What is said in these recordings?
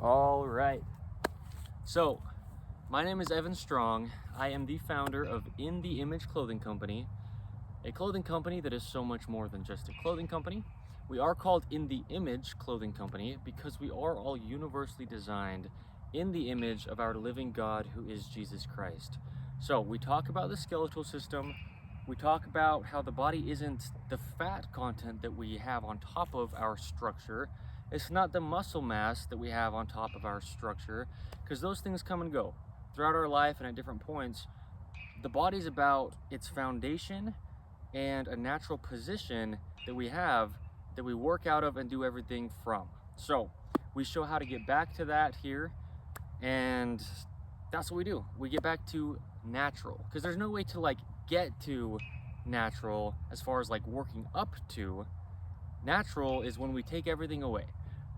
All right. So, my name is Evan Strong. I am the founder of In the Image Clothing Company, a clothing company that is so much more than just a clothing company. We are called In the Image Clothing Company because we are all universally designed in the image of our living God, who is Jesus Christ. So, we talk about the skeletal system. We talk about how the body isn't the fat content that we have on top of our structure. It's not the muscle mass that we have on top of our structure, because those things come and go throughout our life and at different points. The body's about its foundation and a natural position that we have that we work out of and do everything from. So we show how to get back to that here, and that's what we do. We get back to natural, because there's no way to get to natural as far as working up to. Natural is when we take everything away.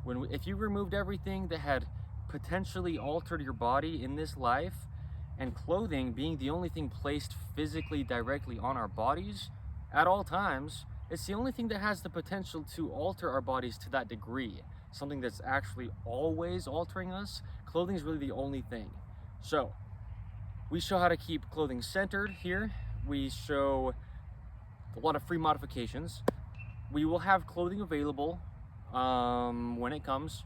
If you removed everything that had potentially altered your body in this life, and clothing being the only thing placed physically directly on our bodies at all times, it's the only thing that has the potential to alter our bodies to that degree. Something that's actually always altering us. Clothing is really the only thing. So we show how to keep clothing centered here. We show a lot of free modifications. We will have clothing available when it comes,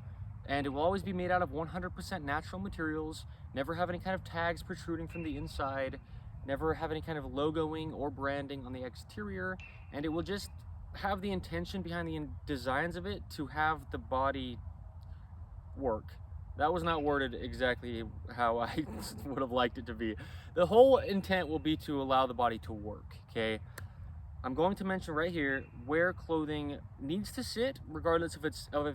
and it will always be made out of 100% natural materials, never have any kind of tags protruding from the inside, never have any kind of logoing or branding on the exterior, and it will just have the intention behind the designs of it to have the body work. That was not worded exactly how I would have liked it to be. The whole intent will be to allow the body to work, okay? I'm going to mention right here where clothing needs to sit, regardless if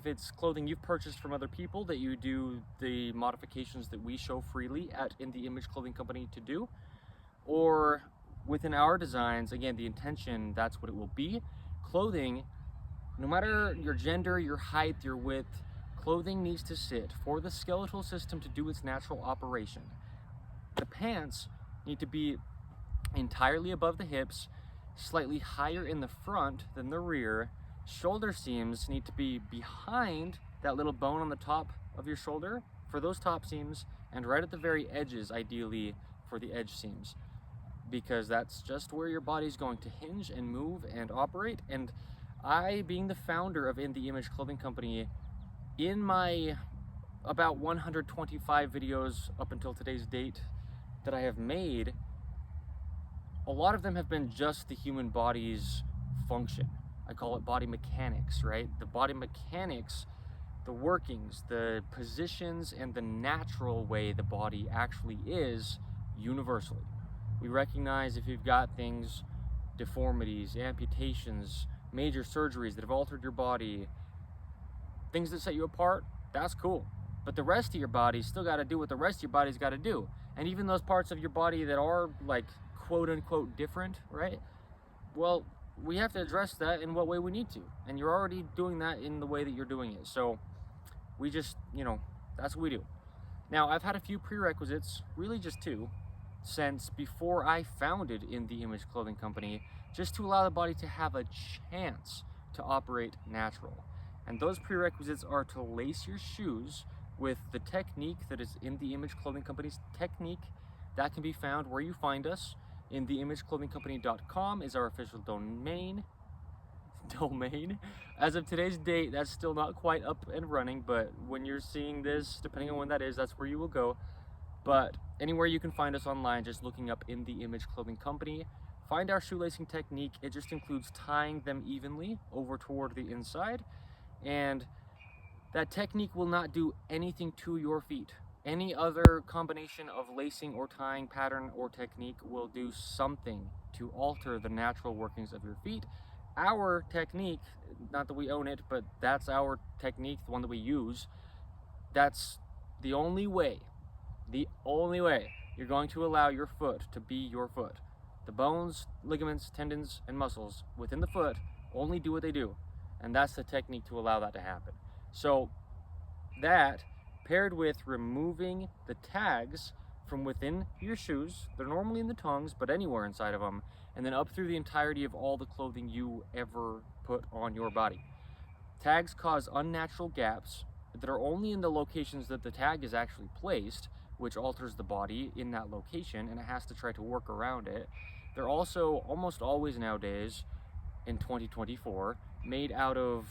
it's clothing you've purchased from other people that you do the modifications that we show freely at In the Image Clothing Company to do, or within our designs. Again, the intention, that's what it will be. Clothing, no matter your gender, your height, your width, clothing needs to sit for the skeletal system to do its natural operation. The pants need to be entirely above the hips, slightly higher in the front than the rear. Shoulder seams need to be behind that little bone on the top of your shoulder for those top seams, and right at the very edges, ideally, for the edge seams, because that's just where your body's going to hinge and move and operate. And I, being the founder of In the Image Clothing Company, in my about 125 videos up until today's date that I have made, a lot of them have been just the human body's function. I call it body mechanics, right? The body mechanics, the workings, the positions, and the natural way the body actually is universally. We recognize if you've got things, deformities, amputations, major surgeries that have altered your body, things that set you apart, that's cool. But the rest of your body still got to do what the rest of your body's got to do. And even those parts of your body that are quote unquote different, right? Well, we have to address that in what way we need to. And you're already doing that in the way that you're doing it. So we just, that's what we do. Now, I've had a few prerequisites, really just two, since before I founded In the Image Clothing Company, just to allow the body to have a chance to operate natural. And those prerequisites are to lace your shoes with the technique that is In the Image Clothing Company's technique. That can be found where you find us. InTheImageClothingCompany.com is our official domain. As of today's date, that's still not quite up and running, but when you're seeing this, depending on when that is, that's where you will go. But anywhere you can find us online, just looking up In the Image Clothing Company. Find our shoelacing technique. It just includes tying them evenly over toward the inside, and that technique will not do anything to your feet. Any other combination of lacing or tying pattern or technique will do something to alter the natural workings of your feet. Our technique, not that we own it, but that's our technique, the one that we use, that's the only way you're going to allow your foot to be your foot. The bones, ligaments, tendons, and muscles within the foot only do what they do, and that's the technique to allow that to happen. So that, paired with removing the tags from within your shoes, they're normally in the tongues, but anywhere inside of them, and then up through the entirety of all the clothing you ever put on your body. Tags cause unnatural gaps that are only in the locations that the tag is actually placed, which alters the body in that location, and it has to try to work around it. They're also almost always nowadays, in 2024, made out of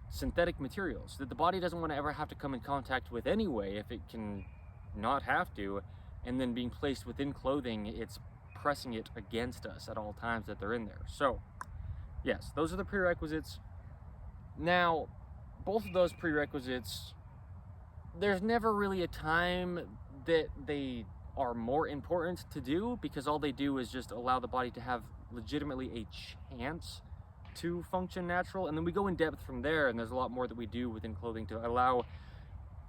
synthetic materials that the body doesn't want to ever have to come in contact with anyway if it can not have to, and then being placed within clothing, it's pressing it against us at all times that they're in there. So yes, those are the prerequisites. Now, both of those prerequisites, there's never really a time that they are more important to do, because all they do is just allow the body to have legitimately a chance to function natural, and then we go in depth from there, and there's a lot more that we do within clothing to allow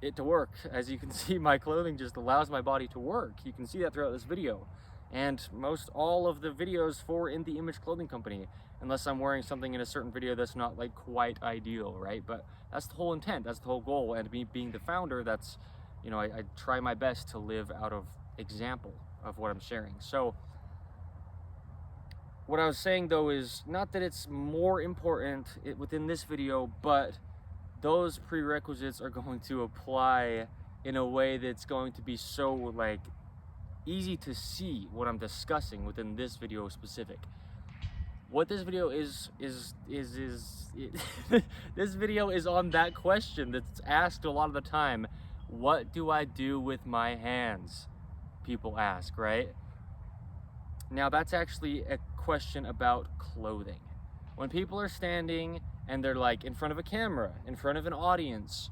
it to work. As you can see, my clothing just allows my body to work. You can see that throughout this video, and most all of the videos for In The Image Clothing Company, unless I'm wearing something in a certain video that's not like quite ideal, right? But that's the whole intent, that's the whole goal, and me being the founder, that's, you know, I try my best to live out of example of what I'm sharing. So what I was saying though is not that it's more important within this video, but those prerequisites are going to apply in a way that's going to be so like easy to see what I'm discussing within this video specific. What this video is this video is on that question that's asked a lot of the time. What do I do with my hands? People ask, right? Now that's actually a question about clothing. When people are standing and they're like in front of a camera, in front of an audience,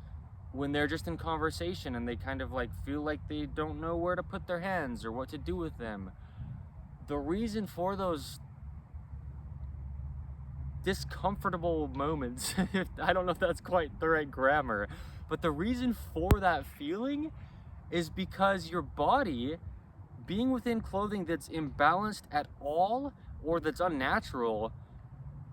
when they're just in conversation and they kind of like feel like they don't know where to put their hands or what to do with them, the reason for those discomfortable moments, I don't know if that's quite the right grammar, but the reason for that feeling is because your body, being within clothing that's imbalanced at all or that's unnatural,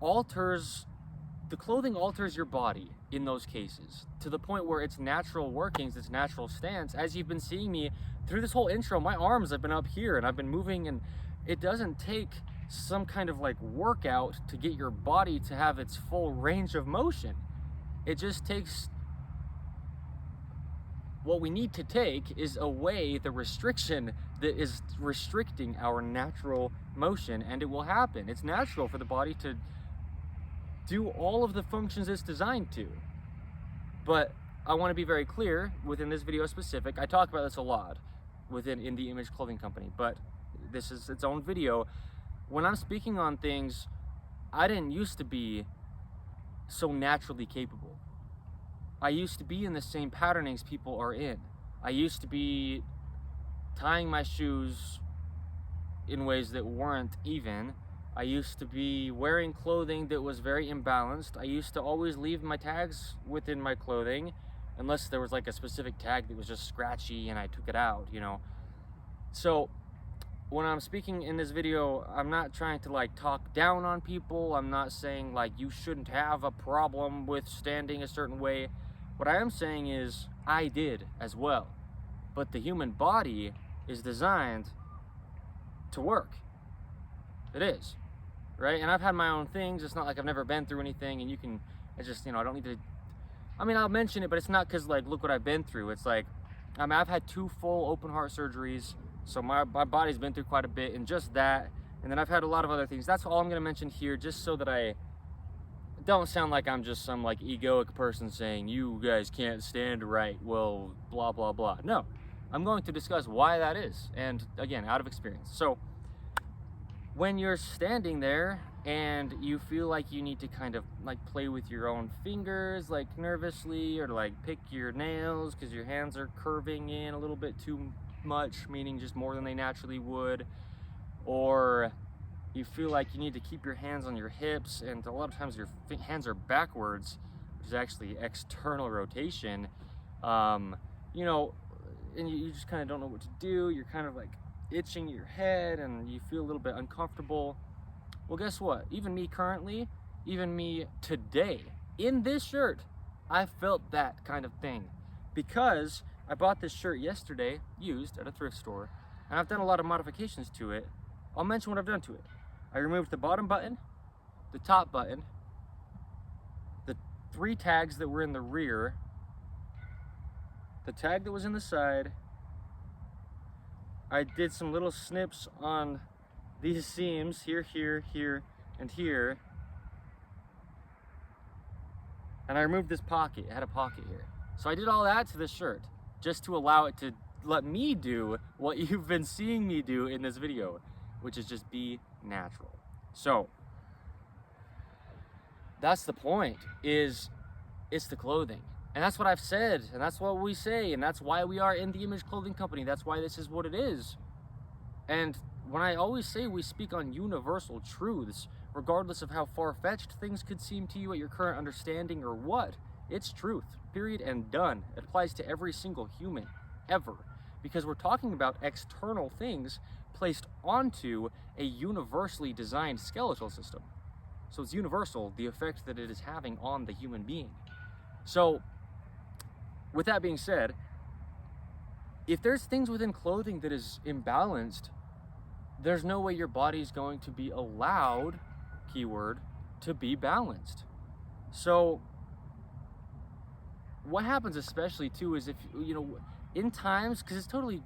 the clothing alters your body in those cases to the point where its natural workings, its natural stance, as you've been seeing me through this whole intro, my arms have been up here and I've been moving, and it doesn't take some kind of like workout to get your body to have its full range of motion. It just takes, what we need to take is away the restriction that is restricting our natural motion, and it will happen. It's natural for the body to do all of the functions it's designed to. But I want to be very clear within this video specific. I talk about this a lot within In The Image Clothing Company, but this is its own video. When I'm speaking on things, I didn't used to be so naturally capable. I used to be in the same patternings people are in. I used to be tying my shoes in ways that weren't even. I used to be wearing clothing that was very imbalanced. I used to always leave my tags within my clothing, unless there was like a specific tag that was just scratchy and I took it out, you know. So when I'm speaking in this video, I'm not trying to like talk down on people. I'm not saying like you shouldn't have a problem with standing a certain way. What I am saying is I did as well, but the human body is designed to work. It is, right? And I've had my own things. It's not like I've never been through anything, and it's just, you know, I don't need to, I mean, I'll mention it, but it's not because like, look what I've been through. It's like, I mean, I've had 2 full open heart surgeries, so my body's been through quite a bit, and just that, and then I've had a lot of other things. That's all I'm gonna mention here, just so that I don't sound like I'm just some like egoic person saying, you guys can't stand right, well, blah, blah, blah. No, I'm going to discuss why that is, and again, out of experience. So when you're standing there and you feel like you need to kind of like play with your own fingers, like nervously, or to like pick your nails because your hands are curving in a little bit too much, meaning just more than they naturally would, or you feel like you need to keep your hands on your hips, and a lot of times your hands are backwards, which is actually external rotation, you know, and you just kind of don't know what to do. You're kind of like itching your head and you feel a little bit uncomfortable. Well, guess what? Even me currently, even me today, in this shirt, I felt that kind of thing, because I bought this shirt yesterday, used at a thrift store, and I've done a lot of modifications to it. I'll mention what I've done to it. I removed the bottom button, the top button, the 3 tags that were in the rear, the tag that was in the side. I did some little snips on these seams here, here, here, and here. And I removed this pocket. It had a pocket here. So I did all that to this shirt just to allow it to let me do what you've been seeing me do in this video, which is just be natural. So that's the point, is it's the clothing. And that's what I've said, and that's what we say, and that's why we are In The Image Clothing Company. That's why this is what it is. And when I always say we speak on universal truths, regardless of how far-fetched things could seem to you at your current understanding or what, it's truth, period and done. It applies to every single human, ever. Because we're talking about external things placed onto a universally designed skeletal system. So it's universal, the effect that it is having on the human being. So, with that being said, if there's things within clothing that is imbalanced, there's no way your body's going to be allowed, keyword, to be balanced. So, what happens especially too is if, in times, because it's totally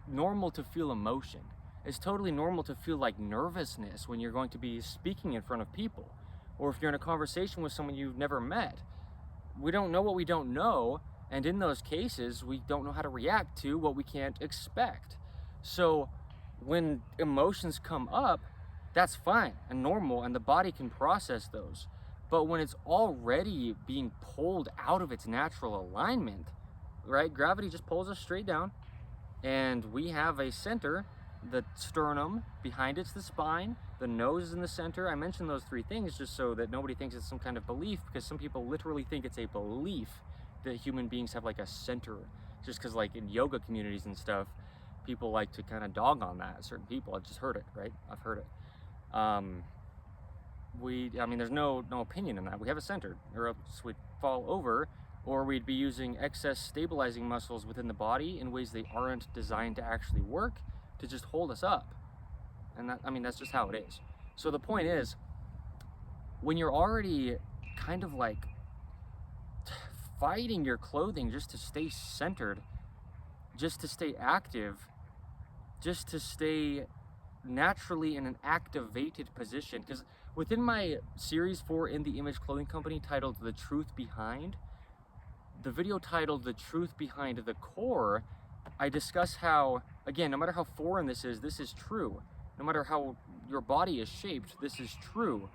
normal to feel emotion. It's totally normal to feel like nervousness when you're going to be speaking in front of people, or if you're in a conversation with someone you've never met. We don't know what we don't know, and in those cases, we don't know how to react to what we can't expect. So when emotions come up, that's fine and normal, and the body can process those. But when it's already being pulled out of its natural alignment, right? Gravity just pulls us straight down, and we have a center, the sternum, behind it's the spine, the nose is in the center. I mentioned those three things just so that nobody thinks it's some kind of belief, because some people literally think it's a belief that human beings have like a center, just because like in yoga communities and stuff, people like to kind of dog on that, certain people. I've just heard it, right? I've heard it. There's no opinion in that. We have a center, or else we'd fall over, or we'd be using excess stabilizing muscles within the body in ways they aren't designed to actually work to just hold us up. And that's just how it is. So the point is, when you're already kind of like fighting your clothing just to stay centered, just to stay active, just to stay naturally in an activated position, because within my series for In The Image Clothing Company titled The Truth Behind, the video titled The Truth Behind the Core, I discuss how, again, no matter how foreign this is true. No matter how your body is shaped, this is true.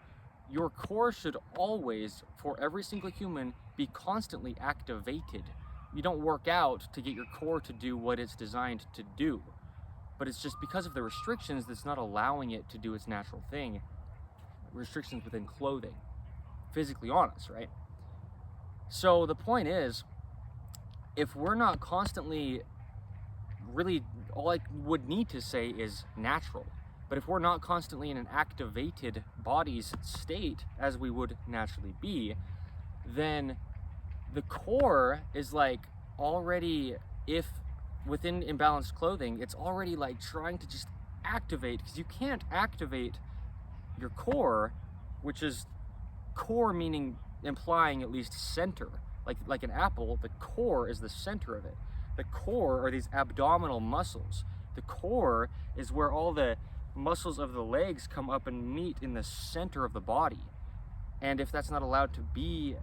Your core should always, for every single human, be constantly activated. You don't work out to get your core to do what it's designed to do. But it's just because of the restrictions that's not allowing it to do its natural thing. Restrictions within clothing, physically on us, right? So the point is, if we're not constantly, really, all I would need to say is natural. But if we're not constantly in an activated body's state, as we would naturally be, then the core is like already, if within imbalanced clothing, it's already like trying to just activate, because you can't activate your core, which is core meaning implying at least center. Like an apple, the core is the center of it. The core are these abdominal muscles. The core is where all the muscles of the legs come up and meet in the center of the body. And if that's not allowed to be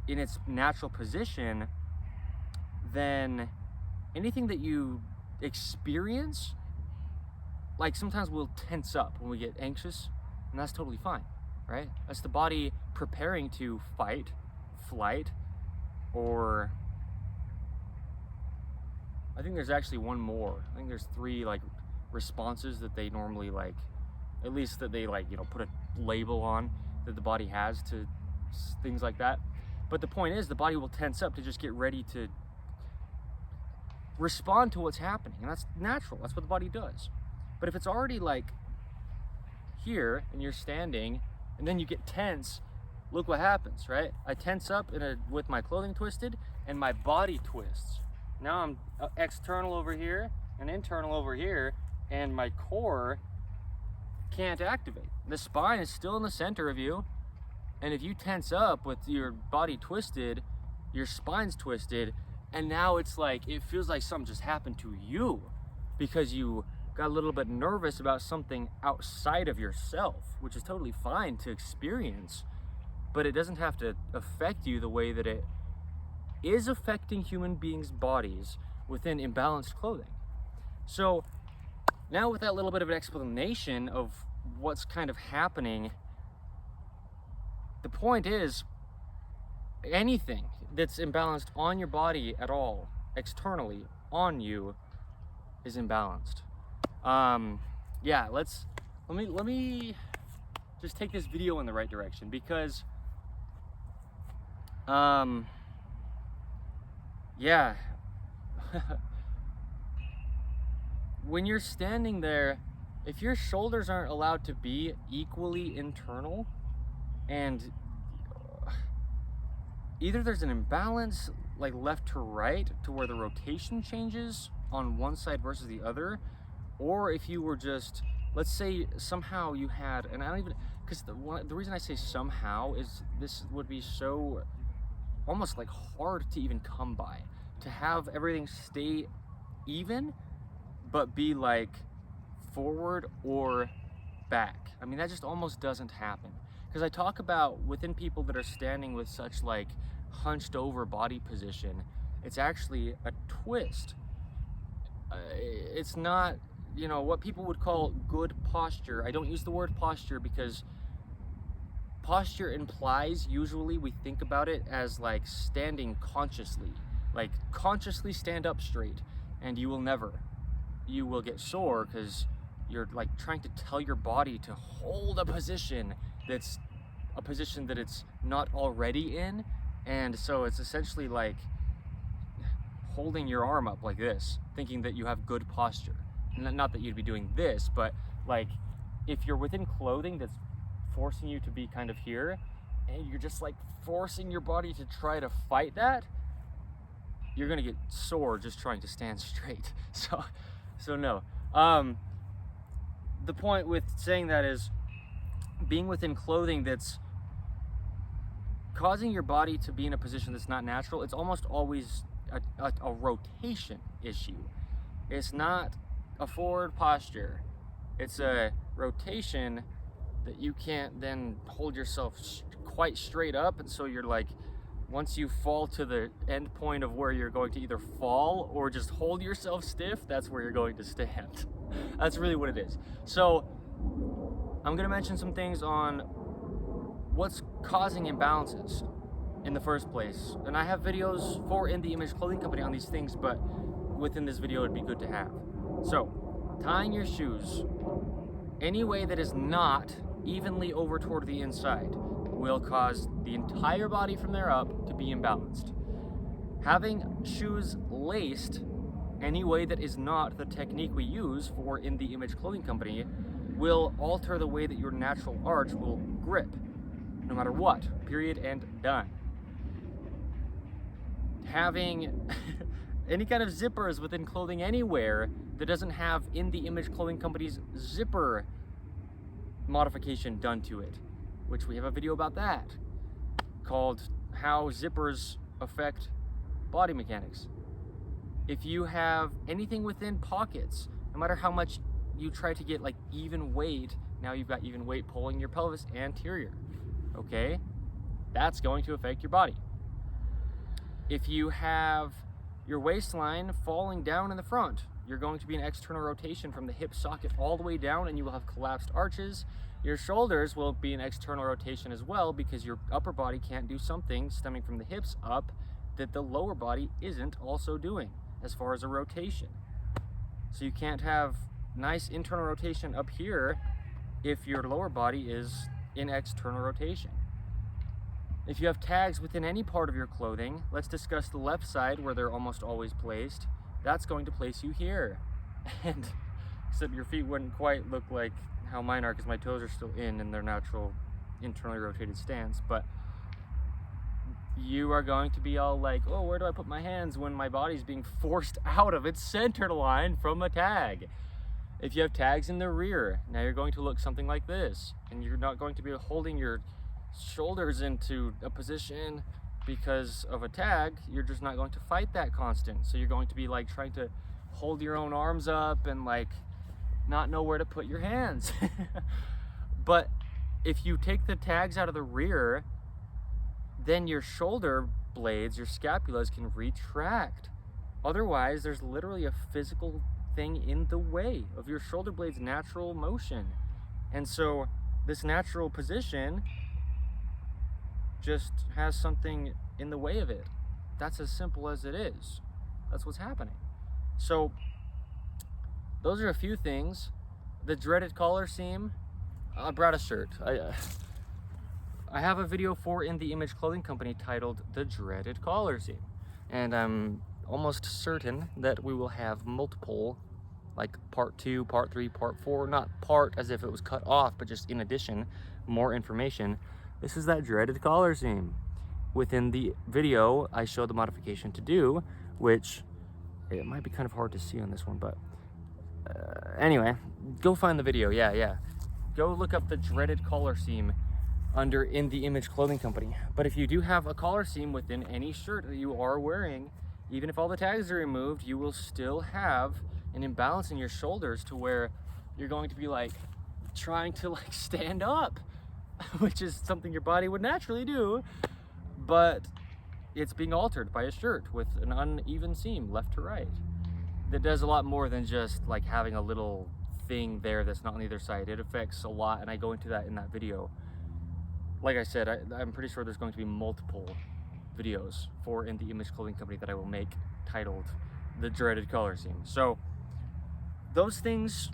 in its natural position, then anything that you experience, like sometimes we'll tense up when we get anxious, and that's totally fine, right? That's the body preparing to fight, flight, or I think there's actually one more. I think there's three like responses that they normally like, at least that they like, put a label on that the body has to things like that. But the point is, the body will tense up to just get ready to respond to what's happening, and that's natural. That's what the body does. But if it's already like here and you're standing and then you get tense, look what happens, right? I tense up with my clothing twisted and my body twists. Now I'm external over here and internal over here, and my core can't activate. The spine is still in the center of you, and if you tense up with your body twisted, your spine's twisted, And now it's like, it feels like something just happened to you because you got a little bit nervous about something outside of yourself, which is totally fine to experience, but it doesn't have to affect you the way that it is affecting human beings' bodies within imbalanced clothing. So now, with that little bit of an explanation of what's kind of happening, the point is, anything that's imbalanced on your body at all, externally on you, is imbalanced. Yeah, let me just take this video in the right direction, because yeah. When you're standing there, if your shoulders aren't allowed to be equally internal, and either there's an imbalance like left to right to where the rotation changes on one side versus the other, or if you were just, let's say somehow you had, and I don't even, because the reason I say somehow is this would be so almost like hard to even come by, to have everything stay even but be like forward or back. I mean, that just almost doesn't happen. Because I talk about within people that are standing with such like hunched over body position, it's actually a twist. It's not, you know, what people would call good posture. I don't use the word posture because posture implies, usually we think about it as like standing consciously, like consciously stand up straight, and you will get sore because you're like trying to tell your body to hold a position that's a position that it's not already in. And so it's essentially like holding your arm up like this, thinking that you have good posture. Not that you'd be doing this, but like if you're within clothing that's forcing you to be kind of here, and you're just like forcing your body to try to fight that, you're gonna get sore just trying to stand straight. So no. The point with saying that is being within clothing that's causing your body to be in a position that's not natural. It's almost always a rotation issue. It's not a forward posture. It's a rotation that you can't then hold yourself quite straight up, and so you're like, once you fall to the end point of where you're going to either fall or just hold yourself stiff, that's where you're going to stand. That's really what it is. So I'm going to mention some things on what's causing imbalances in the first place. And I have videos for In The Image Clothing Company on these things, but within this video it'd be good to have. So, tying your shoes any way that is not evenly over toward the inside will cause the entire body from there up to be imbalanced. Having shoes laced any way that is not the technique we use for In The Image Clothing Company will alter the way that your natural arch will grip, no matter what, period, and done. Having any kind of zippers within clothing anywhere that doesn't have In The Image Clothing Company's zipper modification done to it, which we have a video about that, called How Zippers Affect Body Mechanics. If you have anything within pockets, no matter how much you try to get like even weight, now you've got even weight pulling your pelvis anterior, okay? That's going to affect your body. If you have your waistline falling down in the front, you're going to be an external rotation from the hip socket all the way down, and you will have collapsed arches. Your shoulders will be an external rotation as well, because your upper body can't do something stemming from the hips up that the lower body isn't also doing as far as a rotation. So you can't have nice internal rotation up here if your lower body is in external rotation. If you have tags within any part of your clothing, let's discuss the left side where they're almost always placed. That's going to place you here. And except your feet wouldn't quite look like how mine are, because my toes are still in their natural internally rotated stance, but you are going to be all like, oh, where do I put my hands when my body's being forced out of its center line from a tag? If you have tags in the rear, now you're going to look something like this, and you're not going to be holding your shoulders into a position because of a tag, you're just not going to fight that constant. So you're going to be like trying to hold your own arms up and like not know where to put your hands. But if you take the tags out of the rear, then your shoulder blades, your scapulas, can retract. Otherwise, there's literally a physical thing in the way of your shoulder blade's natural motion. And so this natural position just has something in the way of it. That's as simple as it is. That's what's happening. So those are a few things. The dreaded collar seam. I brought a shirt. I have a video for In the Image Clothing Company titled The Dreaded Collar Seam. And I'm almost certain that we will have multiple, like part 2, part 3, part 4, not part as if it was cut off, but just in addition, more information. This is that dreaded collar seam. Within the video, I show the modification to do, which it might be kind of hard to see on this one, but anyway, go find the video. Yeah. Go look up the dreaded collar seam under In the Image Clothing Company. But if you do have a collar seam within any shirt that you are wearing, even if all the tags are removed, you will still have an imbalance in your shoulders to where you're going to be like trying to like stand up, which is something your body would naturally do, but it's being altered by a shirt with an uneven seam left to right. That does a lot more than just like having a little thing there that's not on either side. It affects a lot, and I go into that in that video. Like I said, I'm pretty sure there's going to be multiple videos for In the Image Clothing Company that I will make titled The Dreaded Collar Seam. So those things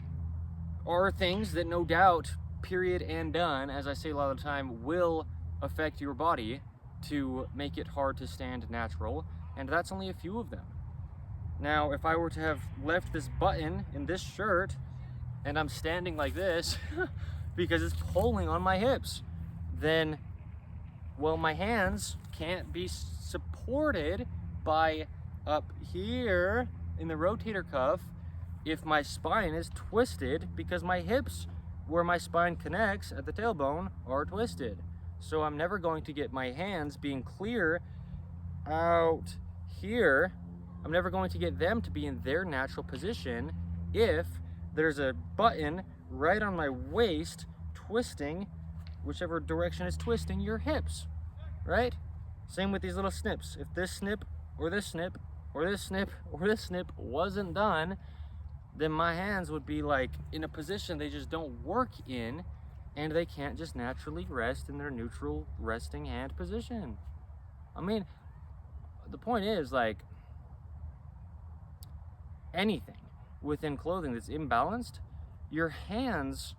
are things that no doubt, period and done, as I say a lot of the time, will affect your body to make it hard to stand natural, and that's only a few of them. Now, if I were to have left this button in this shirt and I'm standing like this because it's pulling on my hips, then, well, my hands can't be supported by up here in the rotator cuff if my spine is twisted, because my hips, where my spine connects at the tailbone, are twisted. So I'm never going to get my hands being clear out here. I'm never going to get them to be in their natural position if there's a button right on my waist twisting whichever direction is twisting your hips, right? Same with these little snips. If this snip or this snip or this snip or this snip wasn't done, then my hands would be like in a position they just don't work in, and they can't just naturally rest in their neutral resting hand position. I mean, the point is, like, anything within clothing that's imbalanced, your hands,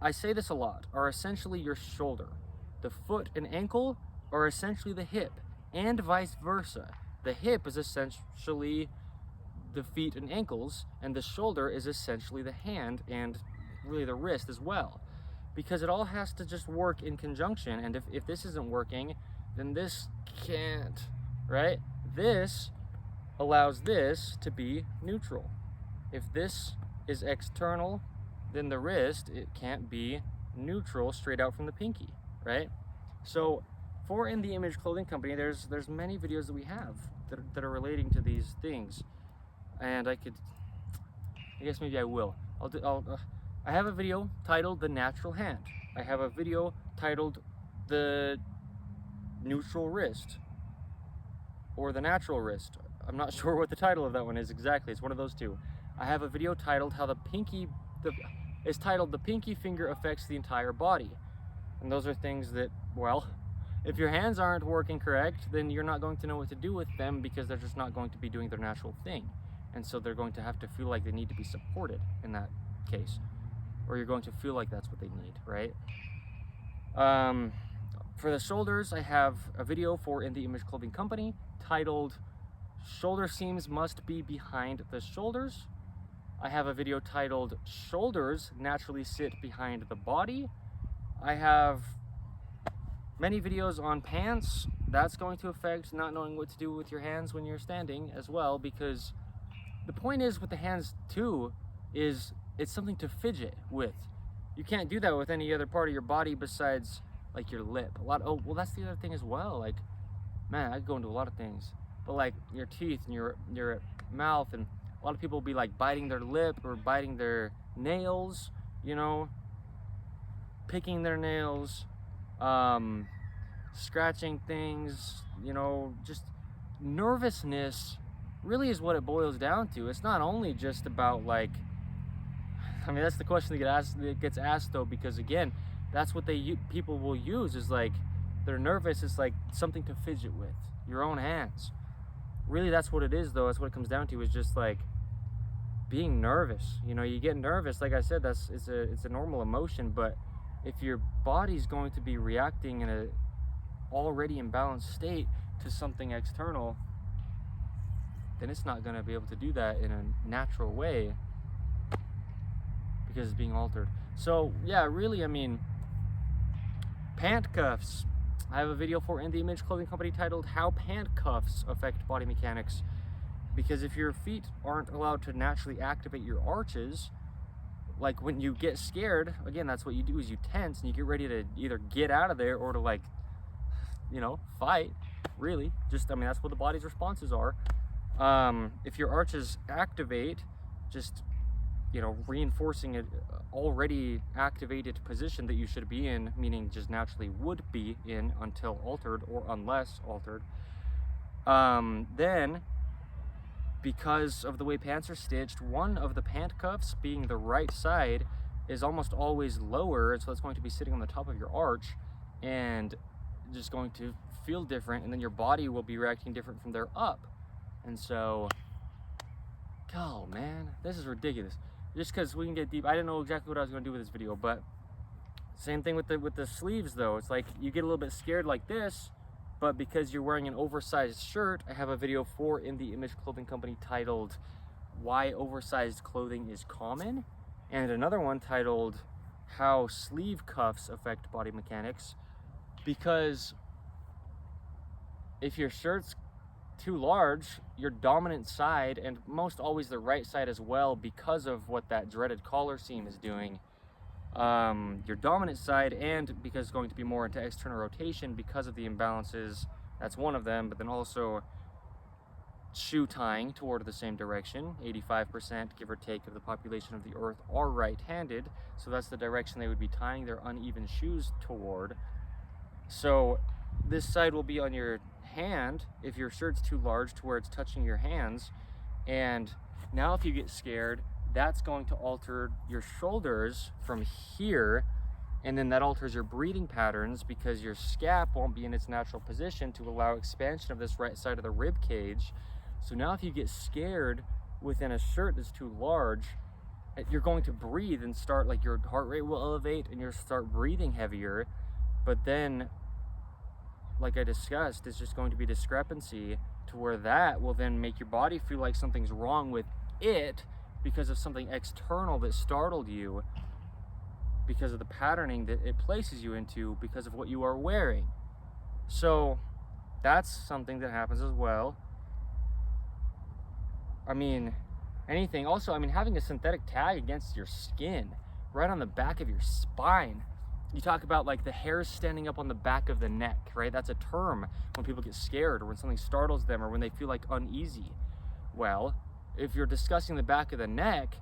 I say this a lot, are essentially your shoulder. The foot and ankle are essentially the hip, and vice versa. The hip is essentially the feet and ankles, and the shoulder is essentially the hand and really the wrist as well. Because it all has to just work in conjunction, and if this isn't working, then this can't, right? This allows this to be neutral. If this is external, then the wrist, it can't be neutral straight out from the pinky, right? So for In the Image Clothing Company, there's many videos that we have that are relating to these things, and I guess maybe I will. I have a video titled The Natural Hand. I have a video titled The Neutral Wrist, or The Natural Wrist. I'm not sure what the title of that one is exactly. It's one of those two. I have a video titled it's titled The Pinky Finger Affects the Entire Body. And those are things that, well, if your hands aren't working correct, then you're not going to know what to do with them, because they're just not going to be doing their natural thing. And so they're going to have to feel like they need to be supported in that case. Or you're going to feel like that's what they need, right? For the shoulders, I have a video for In the Image Clothing Company titled Shoulder Seams Must Be Behind the Shoulders. I have a video titled Shoulders Naturally Sit Behind the Body. I have many videos on pants. That's going to affect not knowing what to do with your hands when you're standing as well, because the point is with the hands too is it's something to fidget with. You can't do that with any other part of your body besides like your lip. Oh, well, that's the other thing as well. Like, man, I could go into a lot of things, but like your teeth and your mouth, and a lot of people will be like biting their lip or biting their nails, you know, picking their nails, scratching things, you know, just nervousness really is what it boils down to. It's not only just about like, I mean, that's the question that gets asked though, because again, that's what people will use is like, they're nervous. It's like something to fidget with, your own hands. Really, that's what it is though. That's what it comes down to, is just like being nervous. You know, you get nervous, like I said, it's a normal emotion, but if your body's going to be reacting in a already imbalanced state to something external, then it's not going to be able to do that in a natural way because it's being altered. So yeah, really, I mean, pant cuffs. I have a video for In The Image Clothing Company titled How Pant Cuffs Affect Body Mechanics, because if your feet aren't allowed to naturally activate your arches, like when you get scared, again, that's what you do, is you tense and you get ready to either get out of there or to like, you know, fight, really. Just, I mean, that's what the body's responses are. If your arches activate, just, you know, reinforcing an already activated position that you should be in, meaning just naturally would be in until altered or unless altered, then because of the way pants are stitched, one of the pant cuffs, being the right side, is almost always lower, and so it's going to be sitting on the top of your arch and just going to feel different, and then your body will be reacting different from there up. And so, oh man, this is ridiculous. Just because we can get deep, I didn't know exactly what I was going to do with this video, but same thing with the sleeves though. It's like you get a little bit scared like this, but because you're wearing an oversized shirt, I have a video for In The Image Clothing Company titled Why Oversized Clothing is Common, and another one titled How Sleeve Cuffs Affect Body Mechanics. Because if your shirt's too large, your dominant side, and most always the right side as well, because of what that dreaded collar seam is doing, your dominant side, and because it's going to be more into external rotation because of the imbalances, that's one of them, but then also shoe tying toward the same direction. 85%, give or take, of the population of the earth are right-handed, so that's the direction they would be tying their uneven shoes toward. So this side will be on your hand if your shirt's too large to where it's touching your hands, and now if you get scared, that's going to alter your shoulders from here, and then that alters your breathing patterns because your scap won't be in its natural position to allow expansion of this right side of the rib cage. So now if you get scared within a shirt that's too large, you're going to breathe and start, like, your heart rate will elevate and you'll start breathing heavier, but then, like I discussed, it's just going to be discrepancy to where that will then make your body feel like something's wrong with it because of something external that startled you, because of the patterning that it places you into because of what you are wearing. So that's something that happens as well. I mean, anything. Also, I mean, having a synthetic tag against your skin, right on the back of your spine. You talk about like the hairs standing up on the back of the neck, right? That's a term when people get scared or when something startles them or when they feel like uneasy. Well, if you're discussing the back of the neck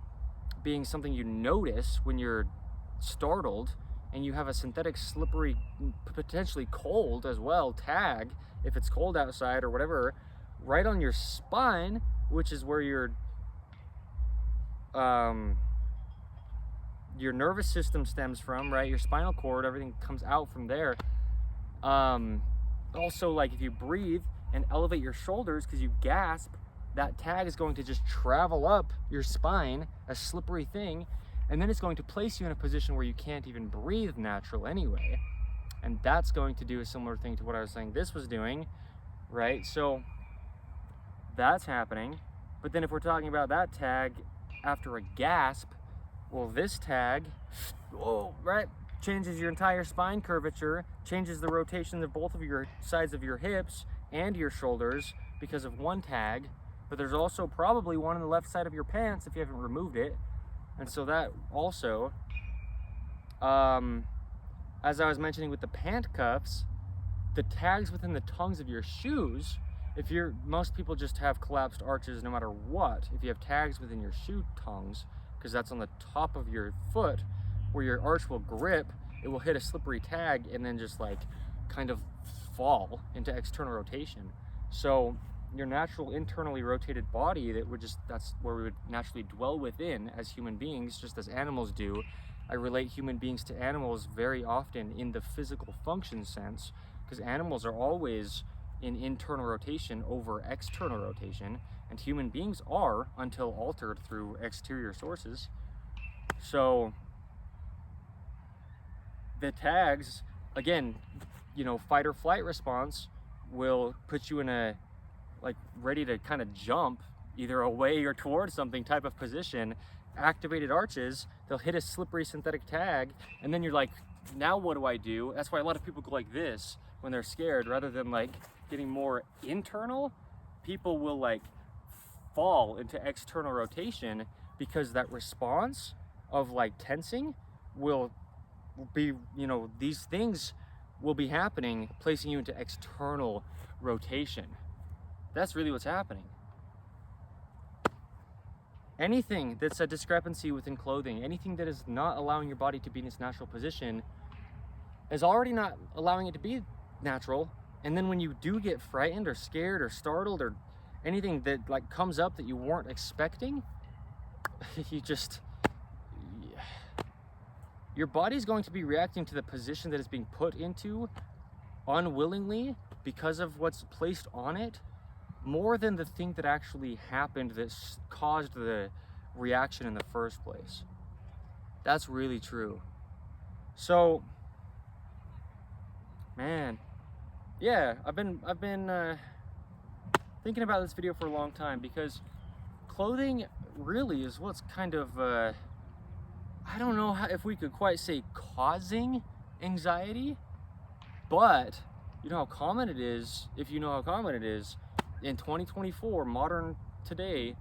being something you notice when you're startled, and you have a synthetic, slippery, potentially cold as well tag, if it's cold outside or whatever, right on your spine, which is where your nervous system stems from, right? Your spinal cord, everything comes out from there. Also, like, if you breathe and elevate your shoulders because you gasp, that tag is going to just travel up your spine, a slippery thing, and then it's going to place you in a position where you can't even breathe natural anyway. And that's going to do a similar thing to what I was saying this was doing, right? So that's happening. But then if we're talking about that tag after a gasp, well, this tag, right, changes your entire spine curvature, changes the rotation of both of your sides of your hips and your shoulders because of one tag. But there's also probably one on the left side of your pants if you haven't removed it. And so that also as I was mentioning with the pant cuffs, the tags within the tongues of your shoes, most people just have collapsed arches no matter what. If you have tags within your shoe tongues, because that's on the top of your foot where your arch will grip, it will hit a slippery tag and then just like kind of fall into external rotation. So your natural internally rotated body that's where we would naturally dwell within as human beings, just as animals do. I relate human beings to animals very often in the physical function sense, because animals are always in internal rotation over external rotation, and human beings are until altered through exterior sources. So the tags, again, fight or flight response will put you in a like ready to kind of jump either away or towards something type of position. Activated arches, they'll hit a slippery synthetic tag, and then you're like, now what do I do? That's why a lot of people go like this when they're scared, rather than like getting more internal. People will like fall into external rotation because that response of like tensing will be, these things will be happening, placing you into external rotation. That's really what's happening. Anything that's a discrepancy within clothing, anything that is not allowing your body to be in its natural position, is already not allowing it to be natural. And then when you do get frightened or scared or startled or anything that like comes up that you weren't expecting, your body's going to be reacting to the position that it's being put into unwillingly because of what's placed on it, more than the thing that actually happened that caused the reaction in the first place. That's really true. So, man, yeah, I've been thinking about this video for a long time, because clothing really is what's kind of I don't know if we could quite say causing anxiety, but you know how common it is, if you know how common it is in 2024, modern today,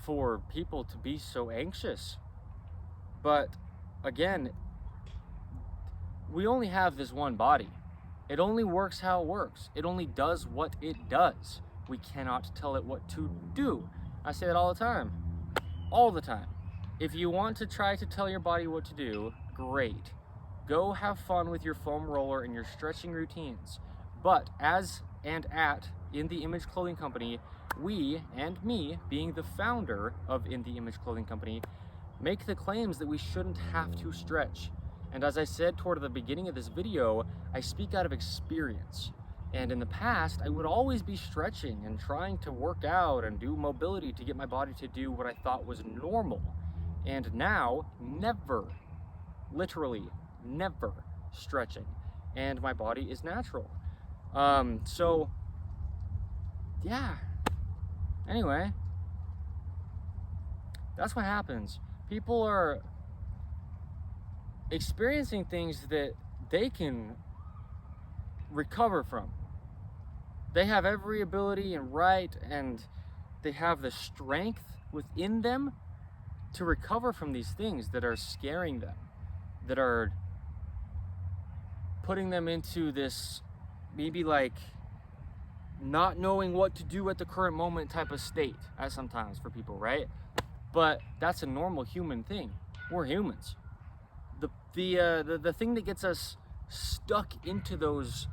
for people to be so anxious. But again, we only have this one body. It only works how it works. It only does what it does. We cannot tell it what to do. I say that all the time. All the time. If you want to try to tell your body what to do, great. Go have fun with your foam roller and your stretching routines. But as and at In The Image Clothing Company, we, and me, being the founder of In The Image Clothing Company, make the claims that we shouldn't have to stretch. And as I said toward the beginning of this video, I speak out of experience. And in the past, I would always be stretching and trying to work out and do mobility to get my body to do what I thought was normal. And now, never, literally never stretching. And my body is natural. So, yeah. Anyway, that's what happens. People are experiencing things that they can recover from. They have every ability and right, and they have the strength within them to recover from these things that are scaring them, that are putting them into this maybe like not knowing what to do at the current moment type of state, as sometimes for people, right? But that's a normal human thing. We're humans. The thing that gets us stuck into those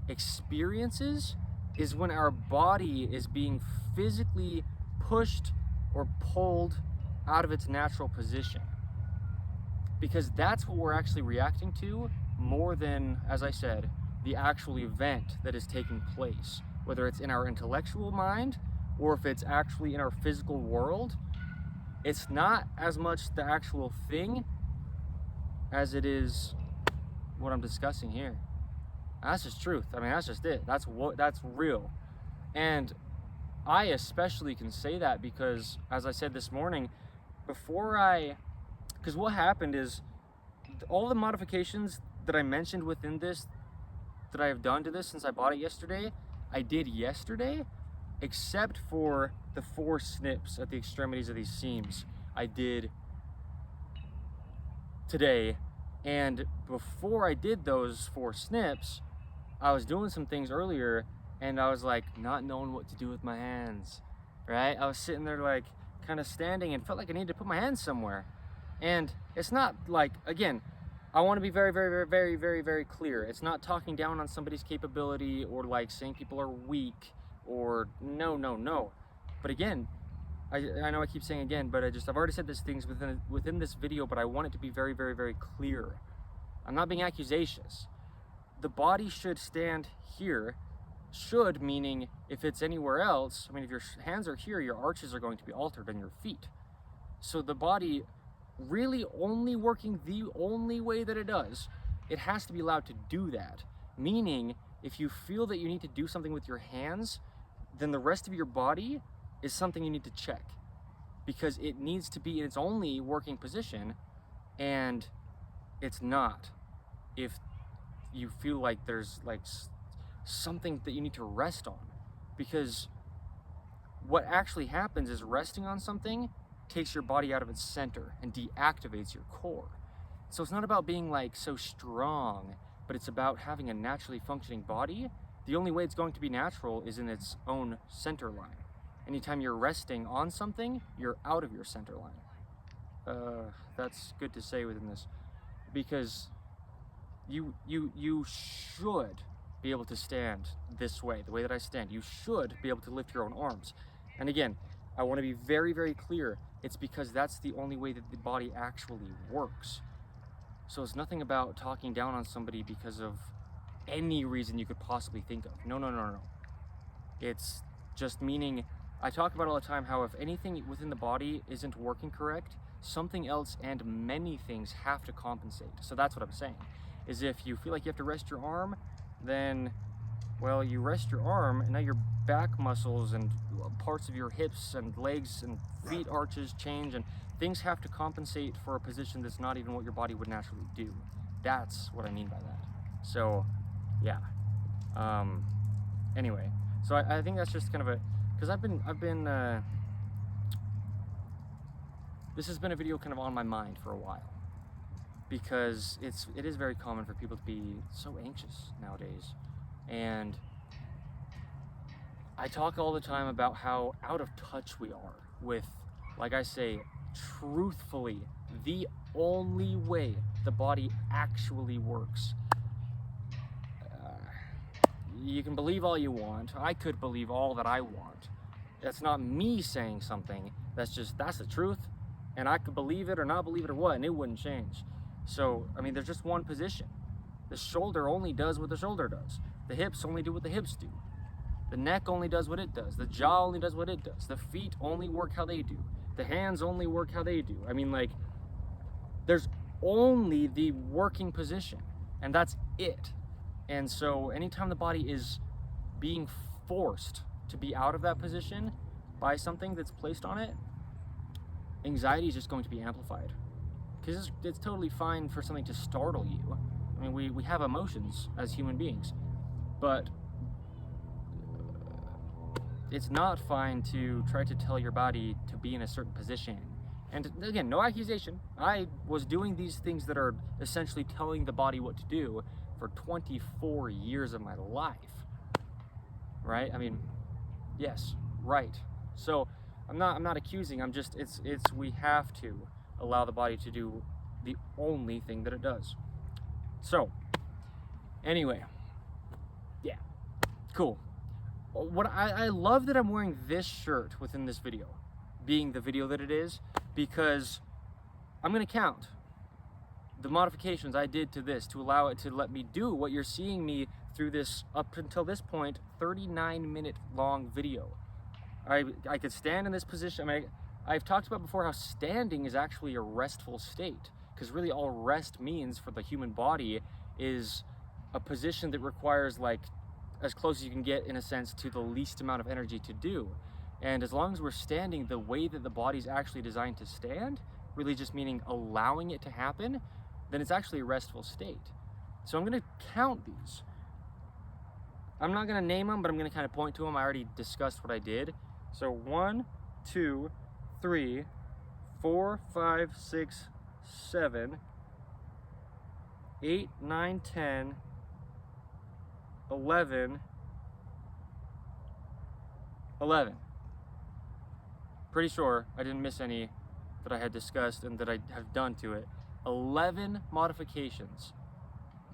experiences is when our body is being physically pushed or pulled out of its natural position, because that's what we're actually reacting to more than, as I said, the actual event that is taking place, whether it's in our intellectual mind or if it's actually in our physical world. It's not as much the actual thing as it is what I'm discussing here. That's just truth. I mean, that's just it. That's real. And I especially can say that because, as I said this morning, because what happened is all the modifications that I mentioned within this, that I have done to this since I bought it yesterday, I did yesterday, except for the 4 snips at the extremities of these seams. I did today, And before I did those 4 snips, I was doing some things earlier and I was like not knowing what to do with my hands, right? I was sitting there like kind of standing and felt like I needed to put my hands somewhere. And it's not like, again, I want to be very, very, very, very, very, very clear. It's not talking down on somebody's capability or like saying people are weak or no. But again, I know I keep saying again, but I've already said these things within this video, but I want it to be very, very, very clear. I'm not being accusacious. The body should stand here. Should, meaning if it's anywhere else, I mean, if your hands are here, your arches are going to be altered on your feet. So the body really only working the only way that it does, it has to be allowed to do that. Meaning, if you feel that you need to do something with your hands, then the rest of your body is something you need to check, because it needs to be in its only working position, and it's not. If you feel like there's like something that you need to rest on, because what actually happens is resting on something takes your body out of its center and deactivates your core. So it's not about being like so strong, but it's about having a naturally functioning body. The only way it's going to be natural is in its own center line. Anytime you're resting on something, you're out of your center line. That's good to say within this, because you should be able to stand this way, the way that I stand. You should be able to lift your own arms. And again, I want to be very, very clear. It's because that's the only way that the body actually works. So it's nothing about talking down on somebody because of any reason you could possibly think of. No. It's just meaning, I talk about all the time how if anything within the body isn't working correct, something else and many things have to compensate. So that's what I'm saying, is if you feel like you have to rest your arm, then, well, you rest your arm and now your back muscles and parts of your hips and legs and feet arches change, and things have to compensate for a position that's not even what your body would naturally do. That's what I mean by that. So, yeah. Anyway, so I think that's just kind of a, because this has been a video kind of on my mind for a while, because it is very common for people to be so anxious nowadays. And I talk all the time about how out of touch we are with, like I say, truthfully, the only way the body actually works. You can believe all you want. I could believe all that I want. That's not me saying something. That's the truth. And I could believe it or not believe it or what, and it wouldn't change. So, I mean, there's just one position. The shoulder only does what the shoulder does. The hips only do what the hips do. The neck only does what it does. The jaw only does what it does. The feet only work how they do. The hands only work how they do. I mean, like, there's only the working position, and that's it. And so anytime the body is being forced to be out of that position by something that's placed on it, anxiety is just going to be amplified. Because it's totally fine for something to startle you. I mean, we have emotions as human beings, but it's not fine to try to tell your body to be in a certain position. And again, no accusation. I was doing these things that are essentially telling the body what to do for 24 years of my life, right? I mean, yes, right. So I'm not accusing. I'm just, we have to allow the body to do the only thing that it does. So anyway, yeah, cool. What I love that I'm wearing this shirt within this video, being the video that it is, because I'm gonna count the modifications I did to this to allow it to let me do what you're seeing me through this, up until this point, 39-minute long video. I could stand in this position. I mean, I've talked about before how standing is actually a restful state, because really all rest means for the human body is a position that requires, like, as close as you can get, in a sense, to the least amount of energy to do. And as long as we're standing the way that the body's actually designed to stand, really just meaning allowing it to happen, then it's actually a restful state. So I'm gonna count these. I'm not gonna name them, but I'm gonna kind of point to them. I already discussed what I did. So 1, 2, 3, 4, 5, 6, 7, 8, 9, 10, 11, 11. Pretty sure I didn't miss any that I had discussed and that I have done to it. 11 modifications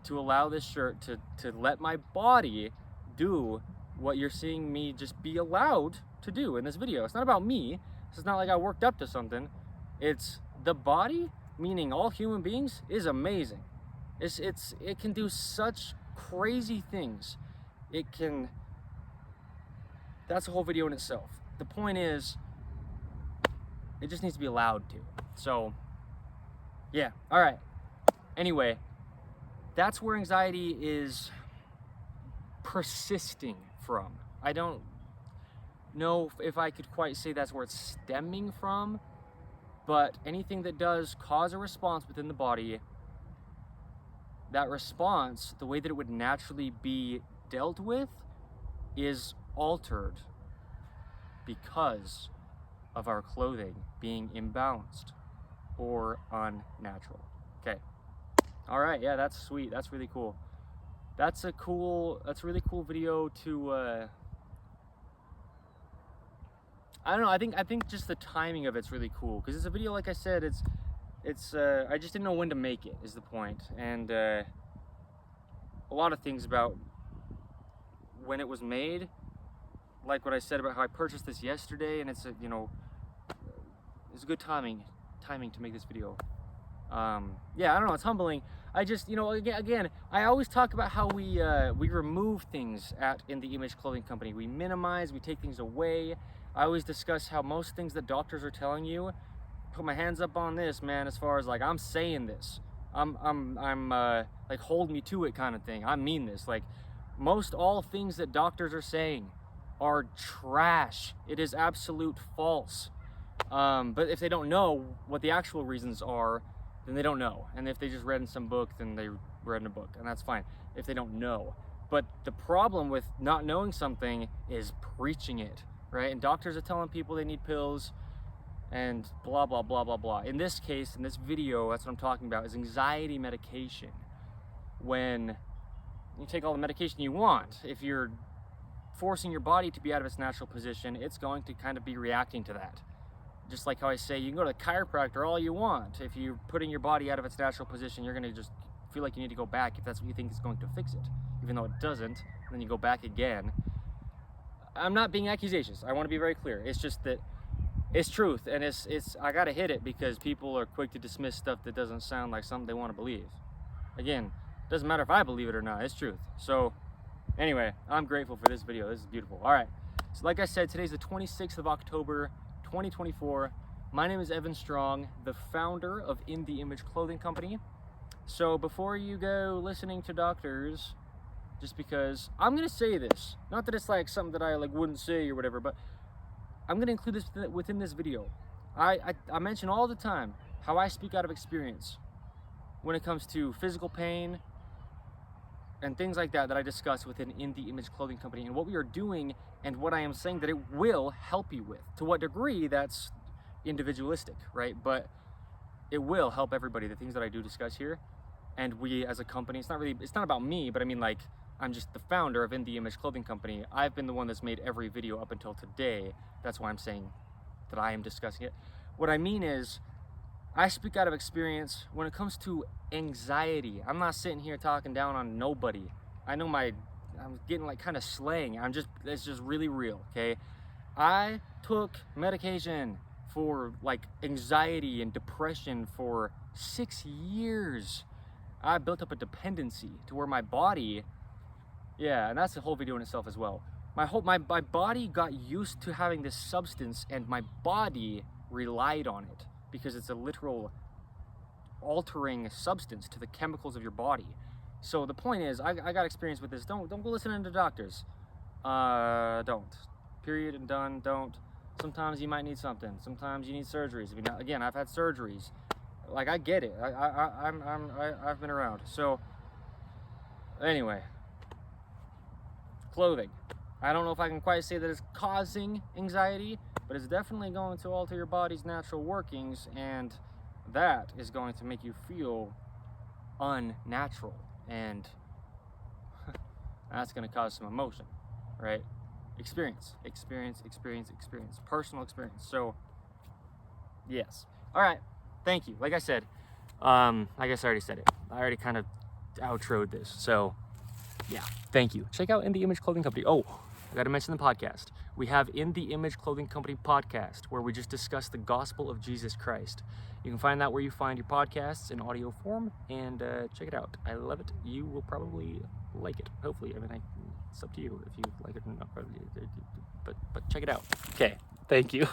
to allow this shirt to let my body do what you're seeing me just be allowed to do in this video. It's not about me. It's not like I worked up to something. It's the body, meaning all human beings, is amazing. It can do such crazy things. That's a whole video in itself. The point is, it just needs to be allowed to. So, yeah, all right. Anyway, that's where anxiety is persisting from. I don't know if I could quite say that's where it's stemming from, but anything that does cause a response within the body, that response, the way that it would naturally be dealt with, is altered because of our clothing being imbalanced or unnatural. Okay. All right. Yeah, that's sweet. That's really cool. That's a really cool video to, I don't know. I think just the timing of it's really cool because it's a video, like I said, I just didn't know when to make it is the point. And, a lot of things about when it was made, like what I said about how I purchased this yesterday, and it's a good timing to make this video. Yeah, I don't know, it's humbling. I just, again, I always talk about how we remove things in the Image Clothing Company. We minimize, we take things away. I always discuss how most things that doctors are telling you, put my hands up on this, man, as far as like, I'm saying this. I'm like, hold me to it kind of thing. I mean this. Like, most all things that doctors are saying are trash. It is absolute false. But if they don't know what the actual reasons are, then they don't know. And if they just read in some book, then they read in a book, and that's fine if they don't know. But the problem with not knowing something is preaching it, right? And doctors are telling people they need pills and blah, blah, blah, blah, blah. In this case, in this video, that's what I'm talking about, is anxiety medication. When you take all the medication you want, if you're forcing your body to be out of its natural position, it's going to kind of be reacting to that. Just like how I say, you can go to the chiropractor all you want. If you're putting your body out of its natural position, you're going to just feel like you need to go back if that's what you think is going to fix it. Even though it doesn't, and then you go back again. I'm not being accusations. I want to be very clear. It's just that it's truth, and I got to hit it because people are quick to dismiss stuff that doesn't sound like something they want to believe. Again, doesn't matter if I believe it or not. It's truth. So anyway, I'm grateful for this video. This is beautiful. All right. So like I said, today's the 26th of October, 2024. My name is Evan Strong, the founder of In The Image Clothing Company. So before you go listening to doctors, just because I'm going to say this, not that it's like something that I like wouldn't say or whatever, but I'm going to include this within this video. I mention all the time how I speak out of experience when it comes to physical pain and things like that I discuss within In The Image Clothing Company, and what we are doing and what I am saying that it will help you with. To what degree, that's individualistic, right? But it will help everybody, the things that I do discuss here. And we as a company, it's not about me, but I mean, like, I'm just the founder of In The Image Clothing Company. I've been the one that's made every video up until today. That's why I'm saying that I am discussing it. What I mean is, I speak out of experience when it comes to anxiety. I'm not sitting here talking down on nobody. I know I'm getting like kind of slang. It's just really real, okay? I took medication for like anxiety and depression for 6 years. I built up a dependency to where my body, yeah, and that's the whole video in itself as well. My body got used to having this substance, and my body relied on it because it's a literal altering substance to the chemicals of your body. So the point is, I got experience with this. Don't go listening to doctors. Don't. Period and done. Don't. Sometimes you might need something. Sometimes you need surgeries. I mean, again, I've had surgeries. Like, I get it. I've been around. So anyway, clothing. I don't know if I can quite say that it's causing anxiety, but it's definitely going to alter your body's natural workings, and that is going to make you feel unnatural, and that's going to cause some emotion, right? Experience, personal experience. So yes. All right, thank you. Like I said, I guess I already said it. I already kind of outroed this. So yeah, thank you. Check out In the Image Clothing Company. Oh, I got to mention the podcast. We have In the Image Clothing Company podcast, where we just discuss the gospel of Jesus Christ. You can find that where you find your podcasts in audio form, and check it out. I love it. You will probably like it. Hopefully. I mean, it's up to you if you like it or not. But check it out. Okay. Thank you.